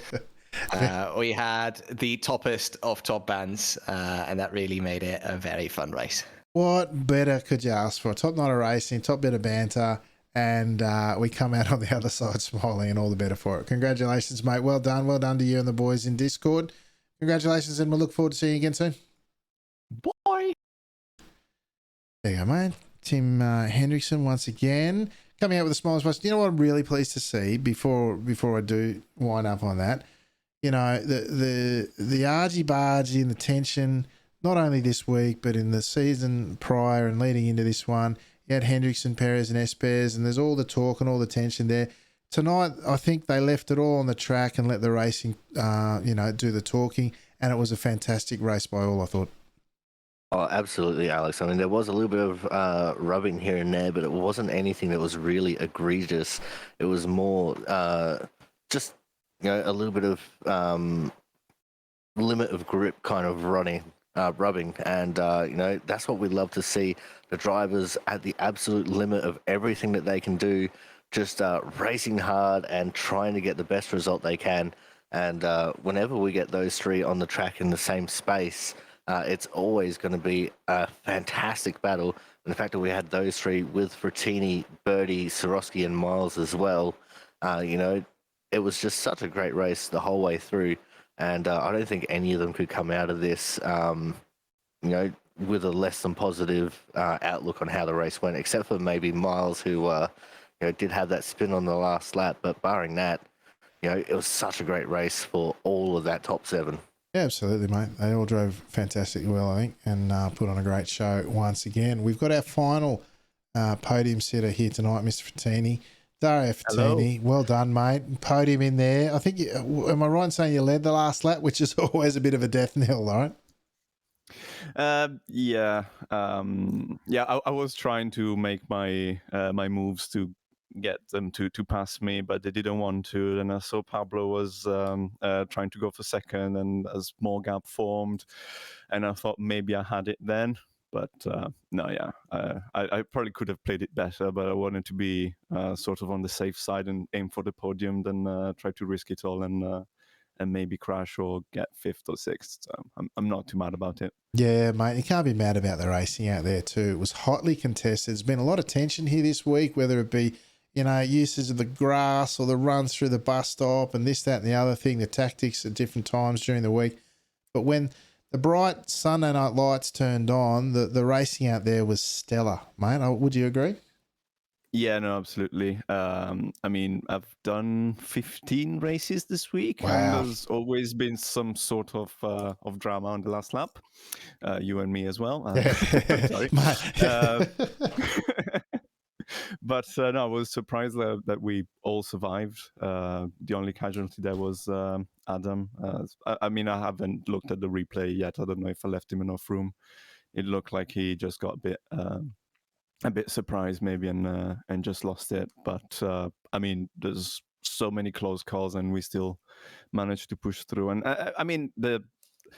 D: We had the toppest of top bands, and that really made it a very fun race.
A: What better could you ask for? Top night of racing, top bit of banter, and we come out on the other side smiling, and all the better for it. Congratulations, mate. Well done. Well done to you and the boys in Discord. Congratulations, and we'll look forward to seeing you again soon.
D: Boy.
A: There you go, mate. Tim Hendrickson once again coming out with a smile. You know what I'm really pleased to see before I do wind up on that. You know, the argy-bargy and the tension, not only this week, but in the season prior and leading into this one. You had Hendrickson, Perez and Espers, and there's all the talk and all the tension there. Tonight, I think they left it all on the track and let the racing, do the talking, and it was a fantastic race by all, I thought.
B: Oh, absolutely, Alex. I mean, there was a little bit of rubbing here and there, but it wasn't anything that was really egregious. It was more just, a little bit of limit of grip kind of rubbing. And, that's what we love to see. The drivers at the absolute limit of everything that they can do, just racing hard and trying to get the best result they can. And whenever we get those three on the track in the same space, it's always going to be a fantastic battle. And the fact that we had those three with Frattini, Birdie, Swarovski, and Miles as well, it was just such a great race the whole way through. And I don't think any of them could come out of this, with a less than positive outlook on how the race went, except for maybe Miles, who did have that spin on the last lap. But barring that, it was such a great race for all of that top seven.
A: Yeah, absolutely, mate. They all drove fantastically well, I think, and put on a great show once again. We've got our final podium sitter here tonight, Mr. Frattini. Dario Frattini, well done, mate. Podium in there. I think, am I right in saying you led the last lap, which is always a bit of a death knell, right?
E: Yeah. I was trying to make my my moves to get them to pass me, but they didn't want to. And I saw Pablo was trying to go for second, and as more gap formed, and I thought maybe I had it then. But I probably could have played it better, but I wanted to be sort of on the safe side and aim for the podium than try to risk it all and maybe crash or get fifth or sixth. So I'm not too mad about it.
A: Yeah, mate, you can't be mad about the racing out there too. It was hotly contested. There's been a lot of tension here this week, whether it be, uses of the grass or the runs through the bus stop and this, that, and the other thing, the tactics at different times during the week. But when the bright Sunday night lights turned on, the racing out there was stellar, mate. Would you agree?
E: Yeah, no, absolutely. I mean, I've done 15 races this week.
A: Wow.
E: And there's always been some sort of drama on the last lap. You and me as well. Sorry. But no, I was surprised that we all survived. The only casualty there was Adam. I mean, I haven't looked at the replay yet. I don't know if I left him enough room. It looked like he just got a bit surprised maybe and just lost it. But I mean, there's so many close calls, and we still managed to push through. And I mean,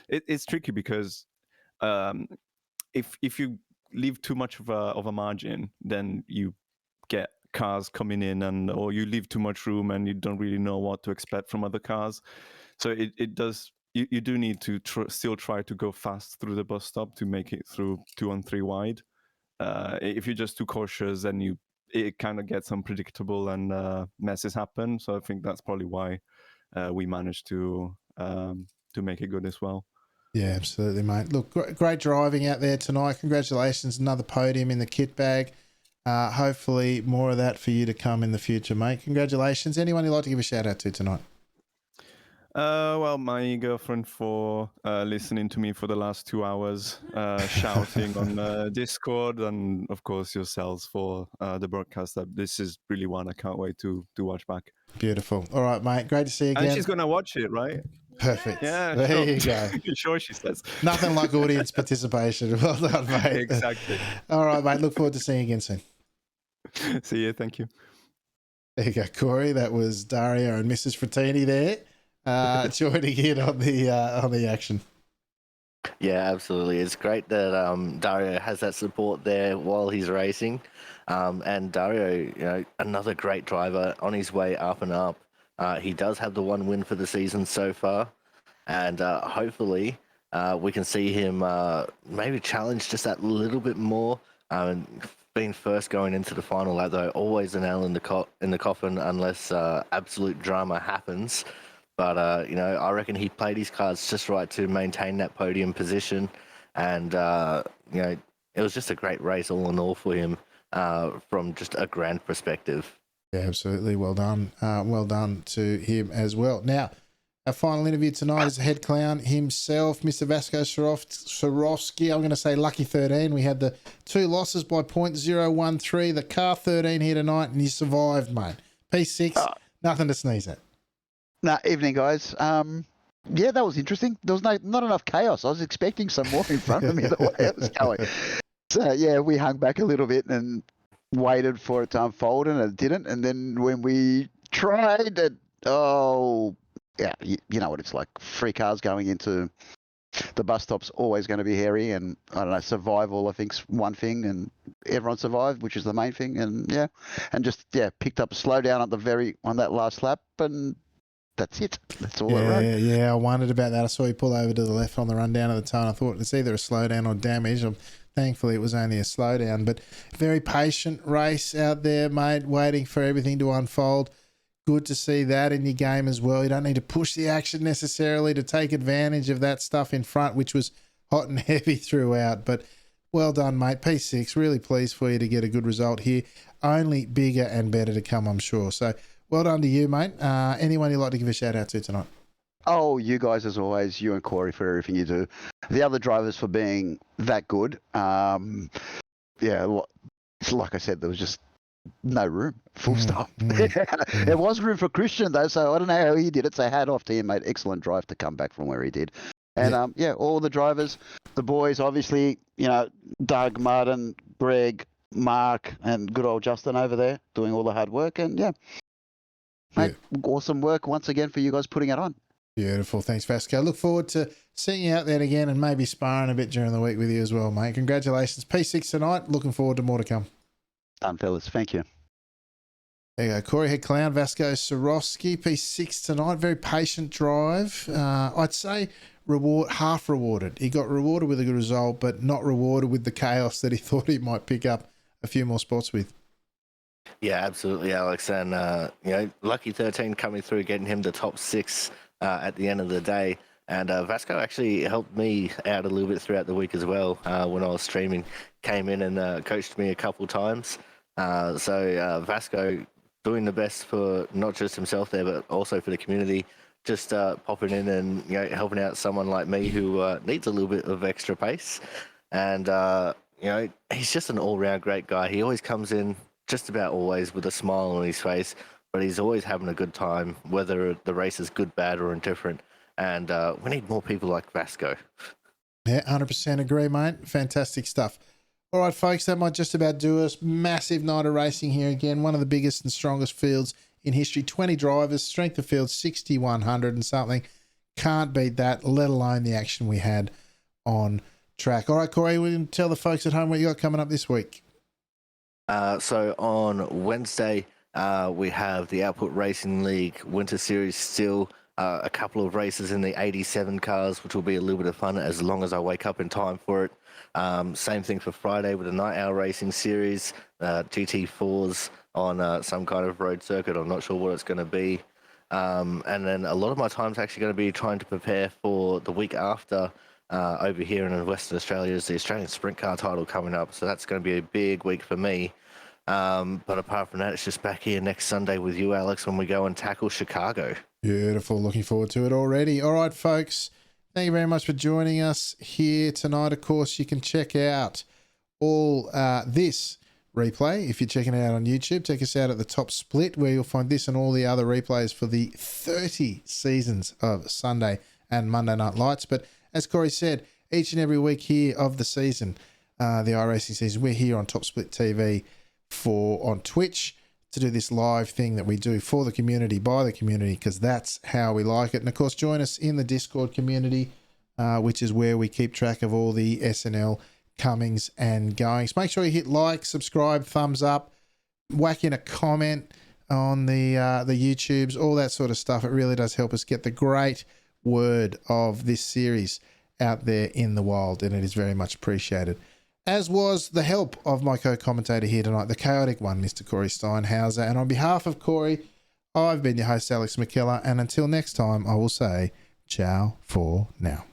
E: it's tricky because if you leave too much of a margin, then you get cars coming in, or you leave too much room and you don't really know what to expect from other cars. So it does. You do need to still try to go fast through the bus stop to make it through 2 and 3 wide. If you're just too cautious, then it kind of gets unpredictable and messes happen. So I think that's probably why we managed to make it good as well.
A: Yeah, absolutely, mate. Look, great driving out there tonight. Congratulations, another podium in the kit bag. Hopefully more of that for you to come in the future, mate. Congratulations. Anyone you'd like to give a shout out to tonight?
E: Well, my girlfriend for listening to me for the last 2 hours, shouting on Discord, and of course yourselves for the broadcast. This is really one I can't wait to watch back.
A: Beautiful. All right, mate. Great to see you again.
E: And she's going to watch it, right?
A: Perfect.
E: Yeah,
A: There
E: sure.
A: you go.
E: Sure, she says.
A: Nothing like audience participation. Well done, mate.
E: Exactly.
A: All right, mate. Look forward to seeing you again soon.
E: See you. Thank you.
A: There you go, Corey. That was Dario and Mrs. Frattini there, joining in on the action.
B: Yeah, absolutely. It's great that Dario has that support there while he's racing. And Dario, another great driver on his way up and up. He does have the one win for the season so far. And hopefully we can see him maybe challenge just that little bit more. Being first going into the final lap, though, always a nail in the coffin unless absolute drama happens. But, I reckon he played his cards just right to maintain that podium position. And, it was just a great race all in all for him from just a grand perspective.
A: Yeah, absolutely. Well done. Well done to him as well. Now, our final interview tonight is the head clown himself, Mr. Vasco Swarovski. I'm going to say lucky 13. We had the 2 losses by .013. The car 13 here tonight, and you survived, mate. P6, nothing to sneeze at.
F: Evening, guys. Yeah, that was interesting. There was not enough chaos. I was expecting some more in front of me the way it was going. So, yeah, we hung back a little bit and waited for it to unfold, and it didn't. And then when we tried it, yeah, you know what it's like. Free cars going into the bus stop's always going to be hairy, and I don't know, survival I think's one thing, and everyone survived, which is the main thing, and picked up a slowdown on that last lap, and that's it. That's all I wrote.
A: Yeah, I wondered about that. I saw you pull over to the left on the run down of the tunnel. I thought it's either a slowdown or damage. Thankfully, it was only a slowdown, but very patient race out there, mate, waiting for everything to unfold. Good to see that in your game as well. You don't need to push the action necessarily to take advantage of that stuff in front, which was hot and heavy throughout. But well done, mate. P6, really pleased for you to get a good result here. Only bigger and better to come, I'm sure. So well done to you, mate. Anyone you'd like to give a shout out to tonight?
F: Oh, you guys, as always, you and Corey for everything you do. The other drivers for being that good. Yeah, like I said, there was just no room. Full stop. There was room for Christian, though, so I don't know how he did it. So hat off to him, mate. Excellent drive to come back from where he did. And, all the drivers, the boys, obviously, Doug, Martin, Greg, Mark, and good old Justin over there doing all the hard work. And, mate, awesome work once again for you guys putting it on.
A: Beautiful. Thanks, Vasco. Look forward to seeing you out there again and maybe sparring a bit during the week with you as well, mate. Congratulations. P6 tonight. Looking forward to more to come.
F: Done, fellas. Thank you.
A: There you go. Corey Head Clown, Vasco Swarovski, P6 tonight. Very patient drive. I'd say half rewarded. He got rewarded with a good result, but not rewarded with the chaos that he thought he might pick up a few more spots with.
B: Yeah, absolutely, Alex. And, lucky 13 coming through, getting him the top 6 at the end of the day. And Vasco actually helped me out a little bit throughout the week as well when I was streaming. Came in and coached me a couple times. So Vasco doing the best for not just himself there, but also for the community. Just popping in and helping out someone like me who needs a little bit of extra pace. And he's just an all-round great guy. He always comes in just about always with a smile on his face, but he's always having a good time, whether the race is good, bad, or indifferent. And we need more people like Vasco.
A: Yeah, 100% agree, mate. Fantastic stuff. All right, folks, that might just about do us. Massive night of racing here again. One of the biggest and strongest fields in history. 20 drivers, strength of field 6,100 and something. Can't beat that, let alone the action we had on track. All right, Corey, we can tell the folks at home what you got coming up this week.
B: So on Wednesday, we have the Output Racing League Winter Series still. A couple of races in the 87 cars, which will be a little bit of fun as long as I wake up in time for it. Same thing for Friday with the Night Owl Racing Series, GT4s on some kind of road circuit. I'm not sure what it's going to be. And then a lot of my time's actually going to be trying to prepare for the week after over here in Western Australia is the Australian Sprint Car title coming up. So that's going to be a big week for me. But apart from that, it's just back here next Sunday with you, Alex, when we go and tackle Chicago.
A: Beautiful. Looking forward to it already. All right, folks. Thank you very much for joining us here tonight. Of course, you can check out all this replay. If you're checking it out on YouTube, check us out at the top split where you'll find this and all the other replays for the 30 seasons of Sunday and Monday Night Lights. But as Corey said, each and every week here of the season, the iRacing season, we're here on Top Split TV on Twitch to do this live thing that we do for the community, by the community, because that's how we like it. And of course, join us in the Discord community, which is where we keep track of all the SNL comings and goings. Make sure you hit like, subscribe, thumbs up, whack in a comment on the YouTubes, all that sort of stuff. It really does help us get the great word of this series out there in the wild, and it is very much appreciated. As was the help of my co-commentator here tonight, the chaotic one, Mr. Corey Steinhauser. And on behalf of Corey, I've been your host, Alex McKellar, and until next time, I will say ciao for now.